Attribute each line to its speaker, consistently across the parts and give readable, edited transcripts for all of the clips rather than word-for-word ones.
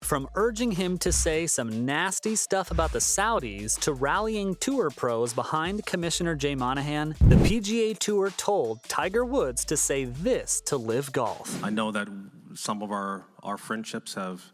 Speaker 1: From urging him to say some nasty stuff about the Saudis to rallying tour pros behind Commissioner Jay Monahan, the PGA Tour told Tiger Woods to say this to LIV Golf.
Speaker 2: I know that some of our friendships have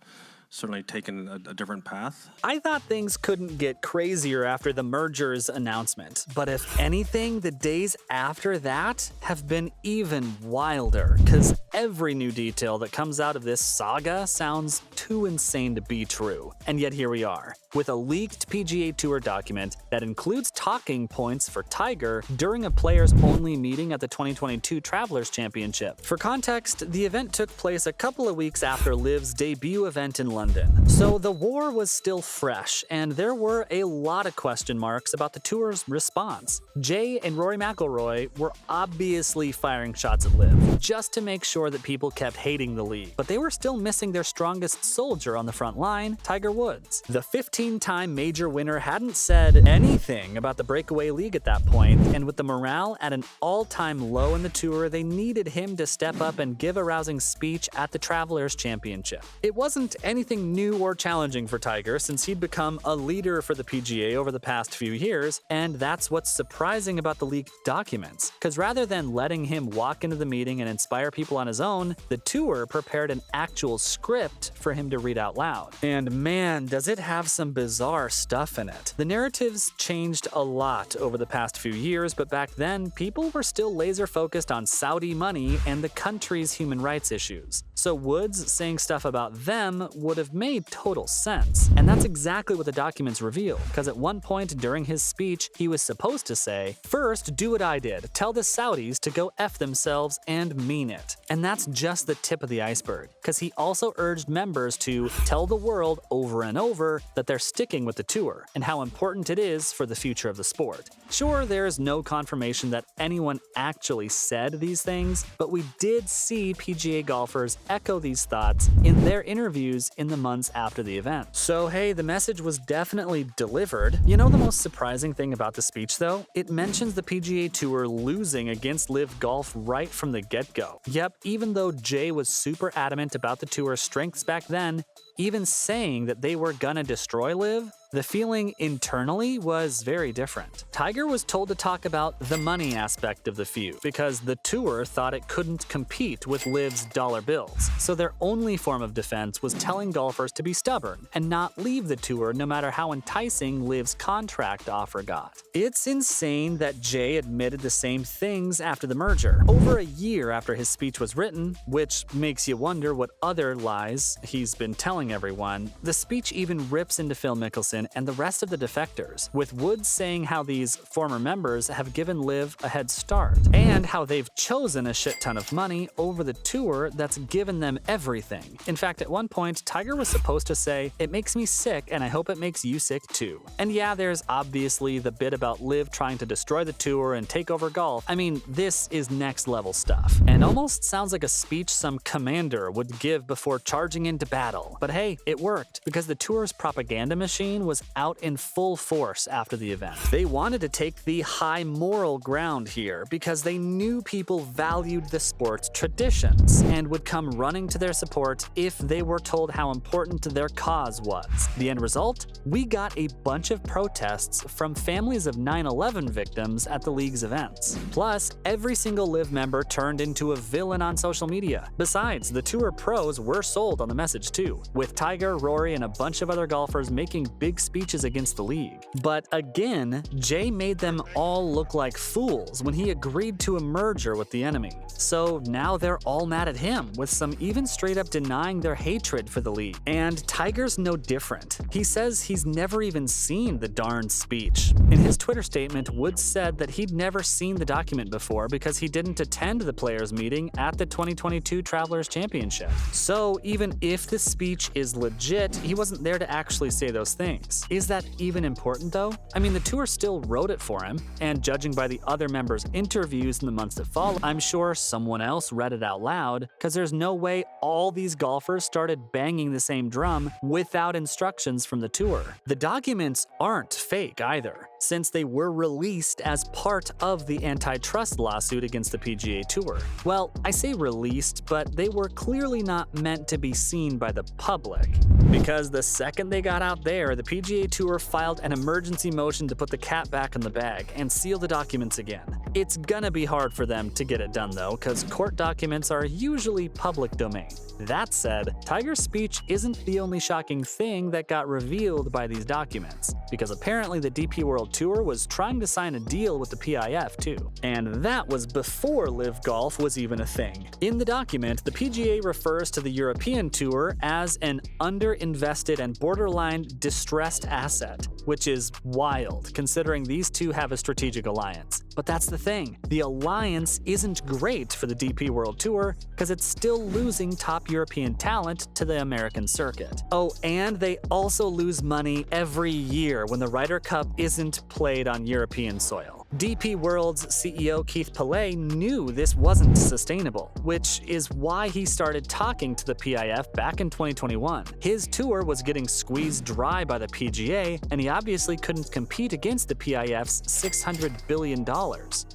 Speaker 2: certainly taken a different path.
Speaker 1: I thought things couldn't get crazier after the merger's announcement, but if anything, the days after that have been even wilder, because every new detail that comes out of this saga sounds too insane to be true. And yet here we are, with a leaked PGA Tour document that includes talking points for Tiger during a players-only meeting at the 2022 Travelers Championship. For context, the event took place a couple of weeks after LIV's debut event in London. So the war was still fresh, and there were a lot of question marks about the tour's response. Jay and Rory McIlroy were obviously firing shots at LIV, just to make sure that people kept hating the league. But they were still missing their strongest soldier on the front line, Tiger Woods. The 15-time major winner hadn't said anything about the breakaway league at that point, and with the morale at an all-time low in the tour, they needed him to step up and give a rousing speech at the Travelers Championship. It wasn't anything new or challenging for Tiger since he'd become a leader for the PGA over the past few years, and that's what's surprising about the leaked documents. Because rather than letting him walk into the meeting and inspire people on his own, the tour prepared an actual script for him to read out loud. And man, does it have some bizarre stuff in it. The narratives changed a lot over the past few years, but back then, people were still laser focused on Saudi money and the country's human rights issues. So Woods saying stuff about them would have made total sense. And that's exactly what the documents reveal, because at one point during his speech, he was supposed to say, "First, do what I did. Tell the Saudis to go F themselves and mean it." And that's just the tip of the iceberg, because he also urged members to tell the world over and over that they're sticking with the tour and how important it is for the future of the sport. Sure, there's no confirmation that anyone actually said these things, but we did see PGA golfers echo these thoughts in their interviews in the months after the event. So hey, the message was definitely delivered. You know the most surprising thing about the speech though? It mentions the PGA Tour losing against LIV Golf right from the get-go. Yep, even though Jay was super adamant about the tour's strengths back then, even saying that they were gonna destroy LIV, the feeling internally was very different. Tiger was told to talk about the money aspect of the feud because the tour thought it couldn't compete with LIV's dollar bills. So their only form of defense was telling golfers to be stubborn and not leave the tour no matter how enticing LIV's contract offer got. It's insane that Jay admitted the same things after the merger, over a year after his speech was written, which makes you wonder what other lies he's been telling everyone. The speech even rips into Phil Mickelson and the rest of the defectors, with Woods saying how these former members have given LIV a head start, and how they've chosen a shit ton of money over the tour that's given them everything. In fact, at one point, Tiger was supposed to say, "It makes me sick, and I hope it makes you sick too." And yeah, there's obviously the bit about LIV trying to destroy the tour and take over golf. I mean, this is next level stuff, and almost sounds like a speech some commander would give before charging into battle. But hey, it worked, because the tour's propaganda machine was out in full force after the event. They wanted to take the high moral ground here because they knew people valued the sport's traditions and would come running to their support if they were told how important their cause was. The end result? We got a bunch of protests from families of 9/11 victims at the league's events. Plus, every single LIV member turned into a villain on social media. Besides, the tour pros were sold on the message too, with Tiger, Rory, and a bunch of other golfers making big speeches against the league. But again, Jay made them all look like fools when he agreed to a merger with the enemy. So now they're all mad at him, with some even straight up denying their hatred for the league. And Tiger's no different. He says he's never even seen the darn speech. In his Twitter statement, Woods said that he'd never seen the document before because he didn't attend the players' meeting at the 2022 Travelers Championship. So even if the speech is legit, he wasn't there to actually say those things. Is that even important though? I mean, the tour still wrote it for him, and judging by the other members' interviews in the months that followed, I'm sure someone else read it out loud, because there's no way all these golfers started banging the same drum without instructions from the tour. The documents aren't fake either. since they were released as part of the antitrust lawsuit against the PGA Tour. Well, I say released, but they were clearly not meant to be seen by the public. Because the second they got out there, the PGA Tour filed an emergency motion to put the cat back in the bag and seal the documents again. It's gonna be hard for them to get it done though, because court documents are usually public domain. That said, Tiger's speech isn't the only shocking thing that got revealed by these documents, because apparently the DP World Tour was trying to sign a deal with the PIF too. And that was before LIV Golf was even a thing. In the document, the PGA refers to the European Tour as an underinvested and borderline distressed asset, which is wild considering these two have a strategic alliance. But that's the thing, the alliance isn't great for the DP World Tour because it's still losing top European talent to the American circuit. Oh, and they also lose money every year when the Ryder Cup isn't played on European soil. DP World's CEO Keith Pillay knew this wasn't sustainable, which is why he started talking to the PIF back in 2021. His tour was getting squeezed dry by the PGA, and he obviously couldn't compete against the PIF's $600 billion.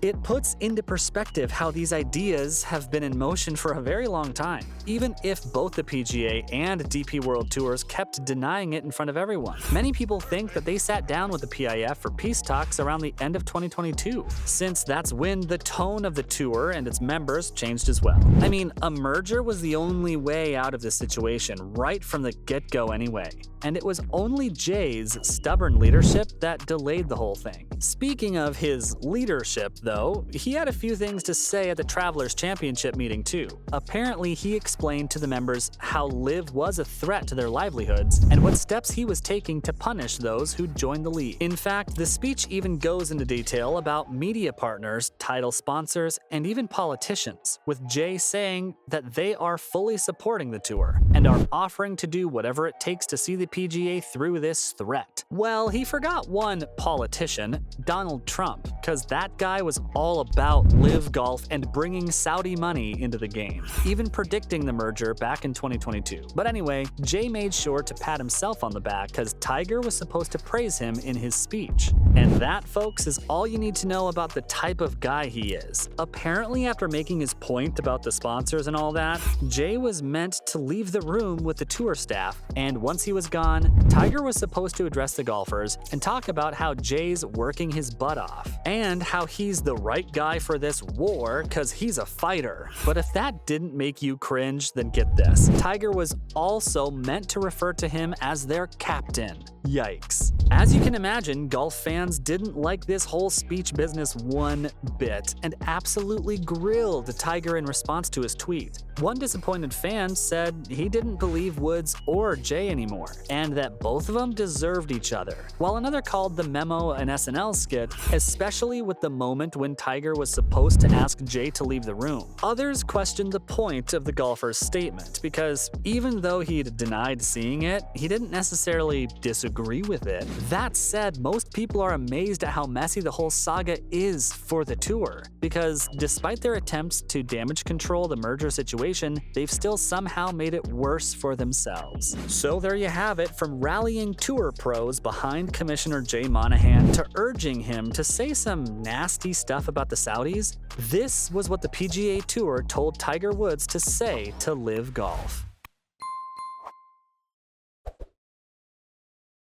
Speaker 1: It puts into perspective how these ideas have been in motion for a very long time, even if both the PGA and DP World Tours kept denying it in front of everyone. Many people think that they sat down with the PIF for peace talks around the end of 2022, since that's when the tone of the tour and its members changed as well. I mean, a merger was the only way out of this situation, right from the get-go anyway. And it was only Jay's stubborn leadership that delayed the whole thing. Speaking of his leadership, though, he had a few things to say at the Travelers Championship meeting too. Apparently, he explained to the members how LIV was a threat to their livelihoods and what steps he was taking to punish those who joined the league. In fact, the speech even goes into detail about media partners, title sponsors, and even politicians, with Jay saying that they are fully supporting the tour and are offering to do whatever it takes to see the PGA through this threat. Well, he forgot one politician, Donald Trump, because that guy was all about LIV Golf and bringing Saudi money into the game, even predicting the merger back in 2022. But anyway, Jay made sure to pat himself on the back because Tiger was supposed to praise him in his speech. And that, folks, is all you need to know about the type of guy he is. Apparently, after making his point about the sponsors and all that, Jay was meant to leave the room with the tour staff, and once he was gone, Tiger was supposed to address the golfers and talk about how Jay's working his butt off, and how he's the right guy for this war because he's a fighter. But if that didn't make you cringe, then get this. Tiger was also meant to refer to him as their captain. Yikes. As you can imagine, golf fans didn't like this whole speech business one bit and absolutely grilled Tiger in response to his tweet. One disappointed fan said he didn't believe Woods or Jay anymore, and that both of them deserved each other, while another called the memo an SNL skit, especially with the moment when Tiger was supposed to ask Jay to leave the room. Others questioned the point of the golfer's statement, because even though he'd denied seeing it, he didn't necessarily disagree with it. That said, most people are amazed at how messy the whole saga is for the tour, because despite their attempts to damage control the merger situation, they've still somehow made it worse for themselves. So there you have it, from rallying tour pros behind Commissioner Jay Monahan to urging him to say some nasty stuff about the Saudis. This was what the PGA Tour told Tiger Woods to say to LIV Golf.